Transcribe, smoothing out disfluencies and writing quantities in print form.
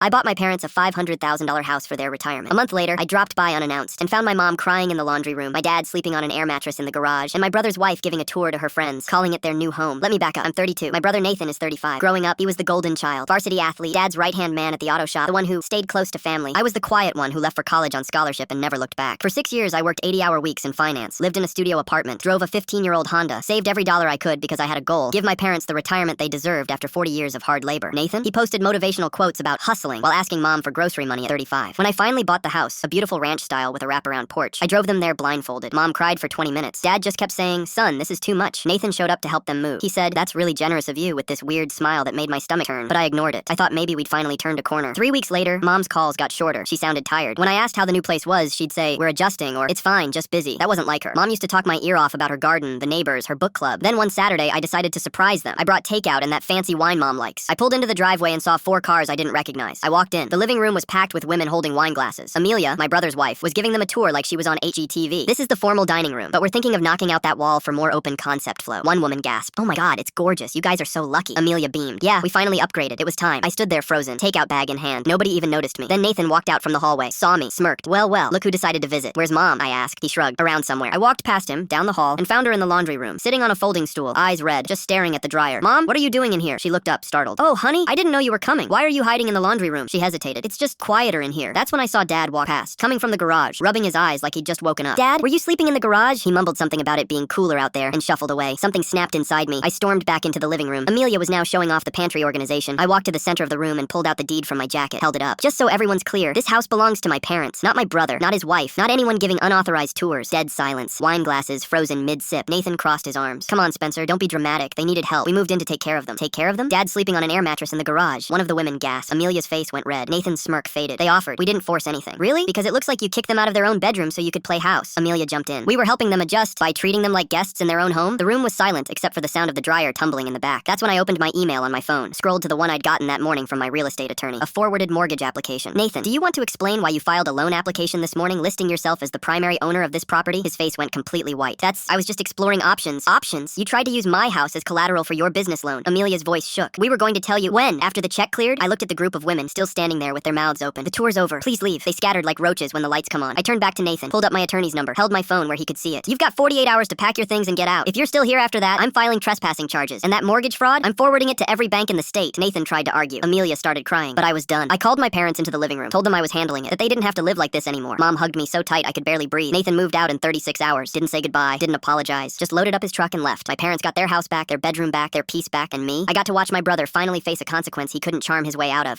I bought my parents a $500,000 house for their retirement. A month later, I dropped by unannounced and found my mom crying in the laundry room, my dad sleeping on an air mattress in the garage, and my brother's wife giving a tour to her friends, calling it their new home. Let me back up. I'm 32. My brother Nathan is 35. Growing up, he was the golden child, varsity athlete, dad's right-hand man at the auto shop, the one who stayed close to family. I was the quiet one who left for college on scholarship and never looked back. For 6 years, I worked 80-hour weeks in finance, lived in a studio apartment, drove a 15-year-old Honda, saved every dollar I could because I had a goal: give my parents the retirement they deserved after 40 years of hard labor. Nathan? He posted motivational quotes about hustling while asking mom for grocery money at 35. When I finally bought the house, a beautiful ranch style with a wraparound porch, I drove them there blindfolded. Mom cried for 20 minutes. Dad just kept saying, "Son, this is too much." Nathan showed up to help them move. He said, "That's really generous of you," with this weird smile that made my stomach turn, but I ignored it. I thought maybe we'd finally turned a corner. 3 weeks later, Mom's calls got shorter. She sounded tired. When I asked how the new place was, she'd say, "We're adjusting," or "It's fine, just busy." That wasn't like her. Mom used to talk my ear off about her garden, the neighbors, her book club. Then one Saturday, I decided to surprise them. I brought takeout and that fancy wine Mom likes. I pulled into the driveway and saw 4 cars I didn't recognize. I walked in. The living room was packed with women holding wine glasses. Amelia, my brother's wife, was giving them a tour like she was on HGTV. "This is the formal dining room, but we're thinking of knocking out that wall for more open concept flow." One woman gasped, "Oh my God, it's gorgeous. You guys are so lucky." Amelia beamed. "Yeah, we finally upgraded. It was time." I stood there frozen, takeout bag in hand. Nobody even noticed me. Then Nathan walked out from the hallway, saw me, smirked. Well, look who decided to visit. "Where's Mom?" I asked. He shrugged. "Around somewhere." I walked past him, down the hall, and found her in the laundry room, sitting on a folding stool, eyes red, just staring at the dryer. "Mom, what are you doing in here?" She looked up, startled. "Oh, honey, I didn't know you were coming. Why are you hiding in the laundry room?" She hesitated. "It's just quieter in here." That's when I saw Dad walk past, coming from the garage, rubbing his eyes like he'd just woken up. "Dad, were you sleeping in the garage?" He mumbled something about it being cooler out there and shuffled away. Something snapped inside me. I stormed back into the living room. Amelia was now showing off the pantry organization. I walked to the center of the room and pulled out the deed from my jacket, held it up. "Just so everyone's clear, this house belongs to my parents, not my brother, not his wife, not anyone giving unauthorized tours." Dead silence. Wine glasses frozen mid-sip. Nathan crossed his arms. "Come on, Spencer, don't be dramatic. They needed help. We moved in to take care of them." "Take care of them?" "Dad's sleeping on an air mattress in the garage." One of the women gasped. Amelia's face went red. Nathan's smirk faded. "They offered. We didn't force anything." "Really? Because it looks like you kicked them out of their own bedroom so you could play house." Amelia jumped in. "We were helping them adjust by treating them like guests in their own home." The room was silent except for the sound of the dryer tumbling in the back. That's when I opened my email on my phone, scrolled to the one I'd gotten that morning from my real estate attorney. A forwarded mortgage application. "Nathan, do you want to explain why you filed a loan application this morning listing yourself as the primary owner of this property?" His face went completely white. I was just exploring options." "Options? You tried to use my house as collateral for your business loan." Amelia's voice shook. "We were going to tell you when, after the check cleared." I looked at the group of women still standing there with their mouths open. "The tour's over. Please leave." They scattered like roaches when the lights come on. I turned back to Nathan, pulled up my attorney's number, held my phone where he could see it. "You've got 48 hours to pack your things and get out. If you're still here after that, I'm filing trespassing charges. And that mortgage fraud, I'm forwarding it to every bank in the state." Nathan tried to argue. Amelia started crying, but I was done. I called my parents into the living room, told them I was handling it, that they didn't have to live like this anymore. Mom hugged me so tight I could barely breathe. Nathan moved out in 36 hours, didn't say goodbye, didn't apologize, just loaded up his truck and left. My parents got their house back, their bedroom back, their peace back, and me? I got to watch my brother finally face a consequence he couldn't charm his way out of.